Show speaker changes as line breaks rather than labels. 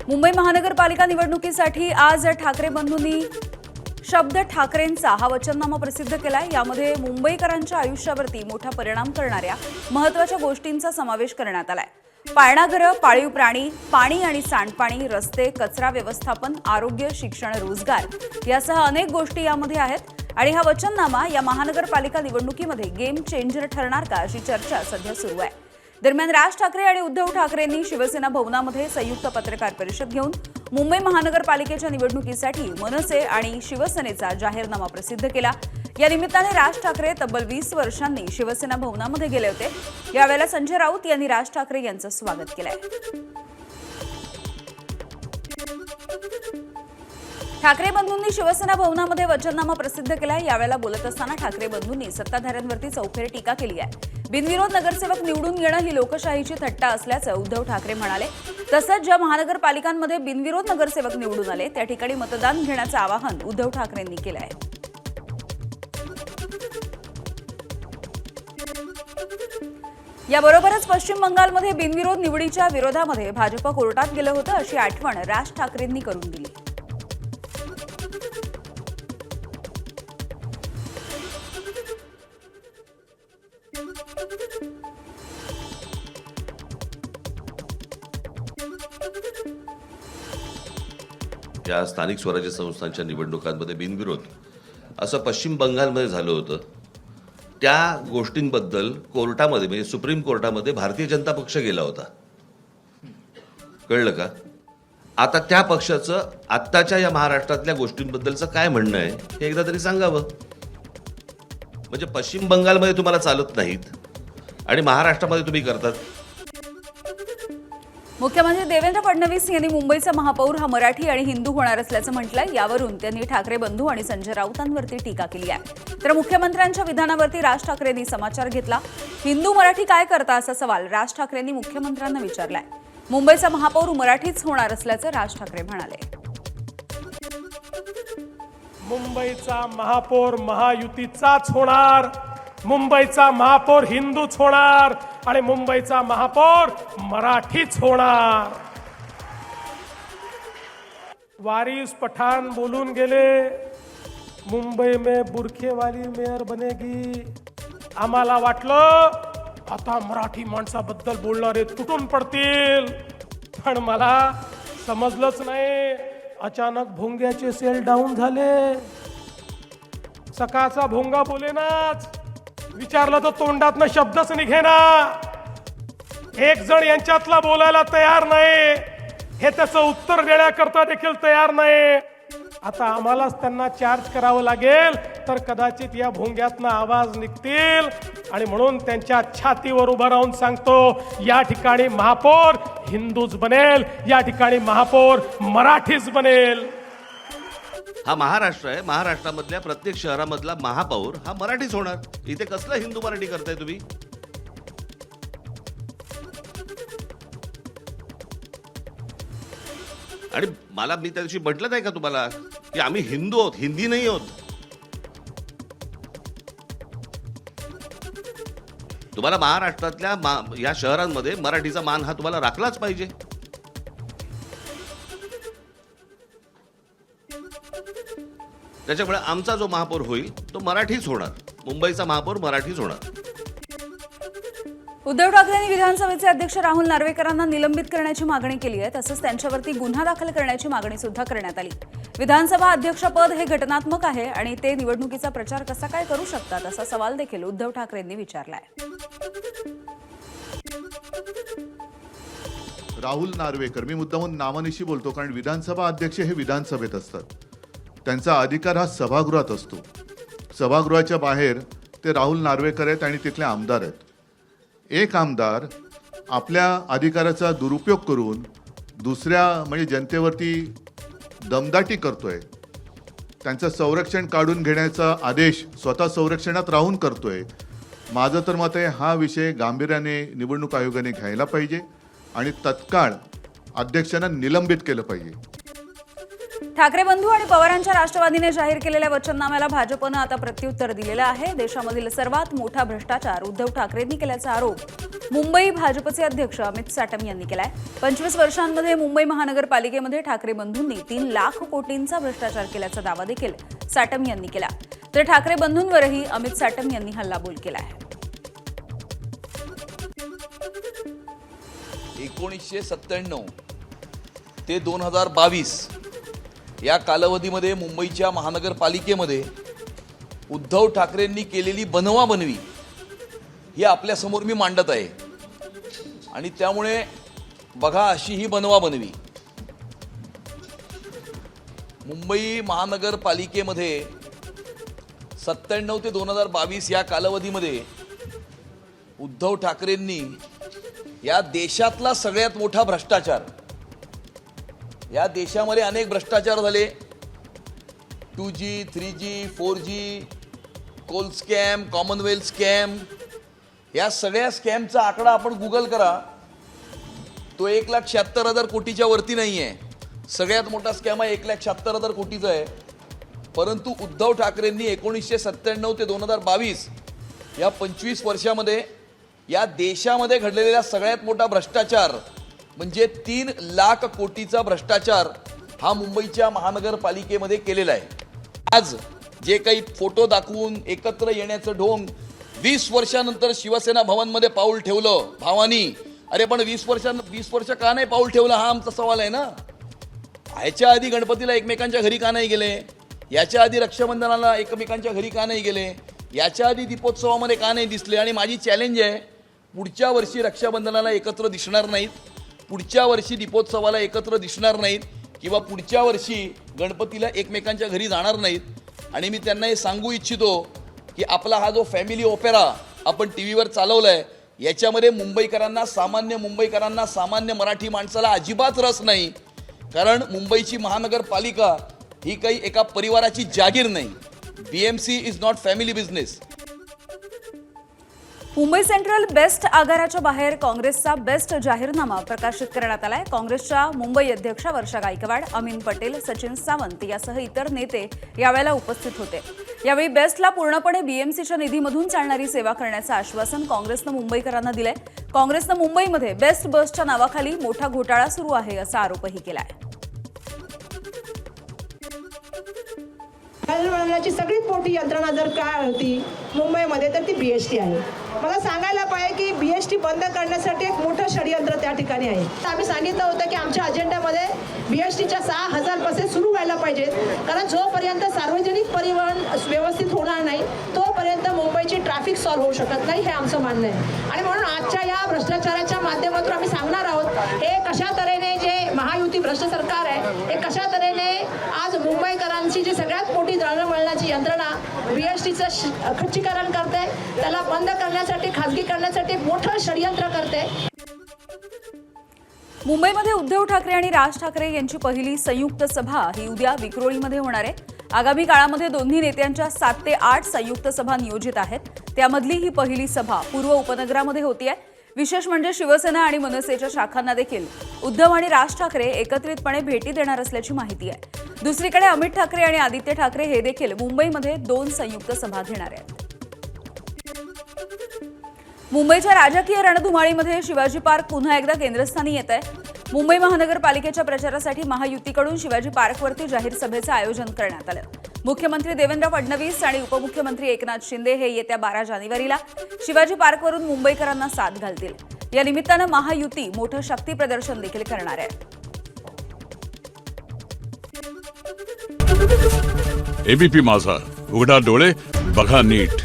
मुंबई महानगरपालिका निवडणुकीसाठी आज ठाकरे बंधूंनी शब्द ठाकरेंचा हा वचननामा प्रसिद्ध केलाय। यामध्ये मुंबईकरांच्या आयुष्यावरती मोठा परिणाम करणाऱ्या महत्त्वाच्या गोष्टींचा समावेश करण्यात आलाय। पाळणाघरं, पाळीव प्राणी, पाणी आणि सांडपाणी, रस्ते, कचरा व्यवस्थापन, आरोग्य, शिक्षण, रोजगार यासह अनेक गोष्टी यामध्ये आहेत आणि हा वचननामा या महानगरपालिका निवडणुकीमध्ये गेम चेंजर ठरणार का अशी चर्चा सध्या सुरू आहे। दरम्यान राज ठाकरे आणि उद्धव ठाकरेंनी शिवसेना भवनामध्ये संयुक्त पत्रकार परिषद घेऊन मुंबई महानगरपालिकेच्या निवडणुकीसाठी मनसे आणि शिवसेनेचा जाहीरनामा प्रसिद्ध केला। या निमित्ताने राज ठाकरे तब्बल 20 वर्षांनी शिवसेना भवनामध्ये गेले होते। यावेळेला संजय राऊत यांनी राज ठाकरे यांचं स्वागत केलंय। ठाकरे बंधूंनी शिवसेना भवनामध्ये वचननामा प्रसिद्ध केलाय। यावेळेला बोलत असताना ठाकरे बंधूंनी सत्ताधाऱ्यांवरती चौफेर टीका केली आहे। बिनविरोध नगरसेवक निवडून येणं ही लोकशाहीची थट्टा असल्याचं उद्धव ठाकरे म्हणाले। तसंच ज्या महानगरपालिकांमध्ये बिनविरोध नगरसेवक निवडून आले त्या ठिकाणी मतदान घेण्याचं आवाहन उद्धव ठाकरेंनी केलं आहे। याबरोबरच पश्चिम बंगालमध्ये बिनविरोध निवडीच्या विरोधामध्ये भाजप कोर्टात गेलं होतं अशी आठवण राज ठाकरेंनी करून दिली।
या स्थानिक स्वराज्य संस्थांच्या निवडणुकांमध्ये बिनविरोध असं पश्चिम बंगालमध्ये झालं होतं। त्या गोष्टींबद्दल कोर्टामध्ये म्हणजे सुप्रीम कोर्टामध्ये भारतीय जनता पक्ष गेला होता, कळलं का? आता त्या पक्षाचं आत्ताच्या या महाराष्ट्रातल्या गोष्टींबद्दलचं काय म्हणणं आहे हे एकदा तरी सांगावं। म्हणजे पश्चिम बंगालमध्ये तुम्हाला चालत नाहीत आणि महाराष्ट्रामध्ये तुम्ही करतात।
मुख्यमंत्री देवेंद्र फडणवीस यांनी मुंबईचा महापौर हा मराठी आणि हिंदू होणार असल्याचं म्हटलंय। यावरून त्यांनी ठाकरे बंधू आणि संजय राऊतांवरती टीका केली आहे। तर मुख्यमंत्र्यांच्या विधानावरती राज ठाकरेंनी समाचार घेतला। हिंदू मराठी काय करता असा सवाल राज ठाकरेंनी मुख्यमंत्र्यांना विचारलाय। मुंबईचा महापौर मराठीच होणार असल्याचं राज ठाकरे म्हणाले।
मुंबईचा महापौर महायुतीचाच होणार, मुंबईचा महापौर हिंदूच होणार आणि मुंबईचा महापौर मराठीच होणार। वारिस पठाण बोलून गेले, मुंबई में बुरखे वाली मेयर बनेगी। आम्हाला वाटलं आता मराठी माणसाबद्दल बोलणारे तुटून पडतील, पण मला समजलंच नाही। अचानक भोंग्याचे सेल डाऊन झाले। सकाळचा भोंगा बोलेनाच, विचारलं तर तोंडातनं शब्दच निघेना। एक जण यांच्यातला बोलायला तयार नाही, हे त्याचं उत्तर देण्याकरता देखील तयार नाही। आता आम्हालाच त्यांना चार्ज करावं लागेल, तर कदाचित या भोंग्यातनं आवाज निघतील। आणि म्हणून त्यांच्या छातीवर उभं राहून सांगतो, या ठिकाणी महापौर हिंदूच बनेल, या ठिकाणी महापौर मराठीच बनेल।
हा महाराष्ट्र आहे, महाराष्ट्रामधल्या प्रत्येक शहरामधला महापौर हा मराठीच होणार। इथे कसलं हिंदू मराठी करताय तुम्ही? आणि मी त्या दिवशी म्हटलं नाही का तुम्हाला की आम्ही हिंदू आहोत, हिंदी नाही आहोत? तुम्हाला महाराष्ट्रातल्या या शहरांमध्ये मराठीचा मान हा तुम्हाला राखलाच पाहिजे। त्याच्यामुळे आमचा जो महापौर होईल तो मराठीच होणार, मुंबईचा महापौर मराठीच होणार।
उद्धव ठाकरेंनी विधानसभेचे अध्यक्ष राहुल नार्वेकरांना निलंबित करण्याची मागणी केली आहे। तसंच त्यांच्यावरती गुन्हा दाखल करण्याची मागणी सुद्धा करण्यात आली। विधानसभा अध्यक्षपद हे घटनात्मक आहे आणि ते निवडणुकीचा प्रचार कसा काय करू शकतात असा सवाल देखील उद्धव ठाकरेंनी विचारलाय।
राहुल नार्वेकर, मी मुद्दामून नावानिशी बोलतो कारण विधानसभा अध्यक्ष हे विधानसभेत असतात, त्यांचा अधिकार हा सभागृहात असतो। सभागृहाच्या बाहेर ते राहुल नार्वेकर आहेत आणि तिथले आमदार आहेत। एक आमदार आपल्या अधिकाराचा दुरुपयोग करून दुसऱ्या म्हणजे जनतेवरती दमदाटी करतोय, त्यांचं संरक्षण काढून घेण्याचा आदेश स्वतः संरक्षणात राहून करतोय। माझं तर मत आहे हा विषय गांभीर्याने निवडणूक आयोगाने घ्यायला पाहिजे आणि तत्काळ अध्यक्षांना निलंबित केलं पाहिजे।
ठाकरे बंधू आणि पवारांच्या राष्ट्रवादीने जाहीर केलेल्या वचननाम्याला भाजपनं आता प्रत्युत्तर दिलेलं आहे। देशामधील सर्वात मोठा भ्रष्टाचार उद्धव ठाकरेंनी केल्याचा आरोप मुंबई भाजपचे अध्यक्ष अमित साटम यांनी केलाय. 25 वर्षांमध्ये मुंबई महानगरपालिकेमध्ये ठाकरे बंधूंनी 3 लाख कोटींचा भ्रष्टाचार केल्याचा दावा देखील साटम यांनी केला. तर ठाकरे बंधूंवरही अमित साटम यांनी हल्लाबोल केला आहे.
1997 ते 2022 या कालावधीमध्ये मुंबईच्या महानगरपालिकेमध्ये उद्धव ठाकरेंनी केलेली बनवाबनवी ही आपल्यासमोर मी मांडत आहे. आणि त्यामुळे बघा अशी ही बनवाबनवी मुंबई महानगरपालिकेमध्ये 97 ते 2022 या कालावधीमध्ये उद्धव ठाकरेंनी या देशातला सगळ्यात मोठा भ्रष्टाचार, या देशामध्ये अनेक भ्रष्टाचार झाले, 2G, 3G, 4G, Coal scam, Commonwealth scam, या सगळ्या स्कॅमचा आकडा आपण गुगल करा, तो 1,76,000 कोटीच्या वरती नाही आहे. सगळ्यात मोठा स्कॅम आहे 1,76,000 कोटीचा आहे. परंतु उद्धव ठाकरेंनी 1997 ते 2022 या 25 वर्षामध्ये या देशामध्ये घडलेला सगळ्यात मोठा भ्रष्टाचार म्हणजे 3 लाख कोटीचा भ्रष्टाचार हा मुंबईच्या महानगरपालिकेमध्ये केलेला आहे. आज जे काही फोटो दाखवून एकत्र येण्याचं ढोंग, 20 वर्षानंतर शिवसेना भवनमध्ये पाऊल ठेवलं भावानी, अरे पण 20 वर्ष का नाही पाऊल ठेवलं हा आमचा सवाल आहे ना. ह्याच्या आधी गणपतीला एकमेकांच्या घरी का नाही गेले, याच्या आधी रक्षाबंधनाला एकमेकांच्या घरी का नाही गेले, याच्या आधी दीपोत्सवामध्ये का नाही दिसले. आणि माझी चॅलेंज आहे, पुढच्या वर्षी रक्षाबंधनाला एकत्र दिसणार नाहीत, पुढच्या वर्षी दीपोत्सवाला एकत्र दिसणार नाहीत, किंवा पुढच्या वर्षी गणपतीला एकमेकांच्या घरी जाणार नाहीत. आणि मी त्यांना हे सांगू इच्छितो की आपला हा जो फॅमिली ओपेरा आपण टी व्हीवर चालवला आहे, याच्यामध्ये मुंबईकरांना, सामान्य मराठी माणसाला अजिबात रस नाही. कारण मुंबईची महानगरपालिका ही काही एका परिवाराची जागीर नाही. BMC is not family business.
Mumbai central best आगाराच्या बाहेर काँग्रेसचा बेस्ट जाहीरनामा प्रकाशित करण्यात आलाय. काँग्रेसच्या मुंबई अध्यक्षा वर्षा गायकवाड, अमीन पटेल, सचिन सावंत यासह इतर नेते यावेळेला उपस्थित होते. यावेळी बेस्टला पूर्णपणे BMCच्या निधीमधून चालणारी सेवा करण्याचं आश्वासन काँग्रेसनं मुंबईकरांना दिलंय. काँग्रेसनं मुंबईमध्ये बेस्ट बसच्या नावाखाली मोठा घोटाळा सुरू आहे असा आरोपही केलाय.
हलवण्याची सगळ्यात मोठी यंत्रणा जर काय होती मुंबईमध्ये तर ती BST आहे. मला सांगायला पाहिजे की BST बंद करण्यासाठी एक मोठं षडयंत्र त्या ठिकाणी आहे. आम्ही सांगितलं होतं की आमच्या अजेंड्यामध्ये BSTच्या 6,000 बसेस सुरू व्हायला पाहिजेत. कारण जोपर्यंत सार्वजनिक परिवहन व्यवस्थित होणार नाही तोपर्यंत मुंबईची ट्रॅफिक सॉल्व्ह होऊ शकत नाही, हे आमचं म्हणणं आहे. आणि म्हणून आजच्या या भ्रष्टाचाराच्या माध्यमातून आम्ही सांगणार आहोत, हे कशा तऱ्हेने जे महायुती भ्रष्ट सरकार आहे, हे कशा तऱ्हेने आज मुंबईकरांची जी सगळ्यात मोठी दळणवळणाची यंत्रणा BSTचं खच्चीकरण करते, त्याला बंद करण्यासाठी, खासगी करण्यासाठी एक मोठं षडयंत्र करते.
मुंबईमध्ये उद्धव ठाकरे आणि राज ठाकरे यांची पहिली संयुक्त सभा ही उद्या विक्रोळीमध्ये होणार आहे. आगामी काळामध्ये दोन्ही नेत्यांच्या 7 ते 8 संयुक्त सभा नियोजित आहेत. त्यामधली ही पहिली सभा पूर्व उपनगरामध्ये होतीये. विशेष म्हणजे शिवसेना आणि मनसेच्या शाखांना देखील उद्धव आणि राज ठाकरे एकत्रितपणे भेटी देणार असल्याची माहिती आहे. दुसरीकडे अमित ठाकरे आणि आदित्य ठाकरे हे देखील मुंबईमध्ये 2 संयुक्त सभा घेणार आहेत. मुंबईच्या राजकीय रणधुमाळीमध्ये शिवाजी पार्क पुन्हा एकदा केंद्रस्थानी येत आहे. मुंबई महानगरपालिकेच्या प्रचारासाठी महायुतीकडून शिवाजी पार्कवरती जाहीर सभेचं आयोजन करण्यात आलं. मुख्यमंत्री देवेंद्र फडणवीस आणि उपमुख्यमंत्री एकनाथ शिंदे हे येत्या 12 जानेवारीला शिवाजी पार्कवरून मुंबईकरांना साथ घालतील. या निमित्तानं महायुती मोठं शक्ती प्रदर्शन देखील करणार आहे.
ABP माझा, उघडा डोळे बघा नीट.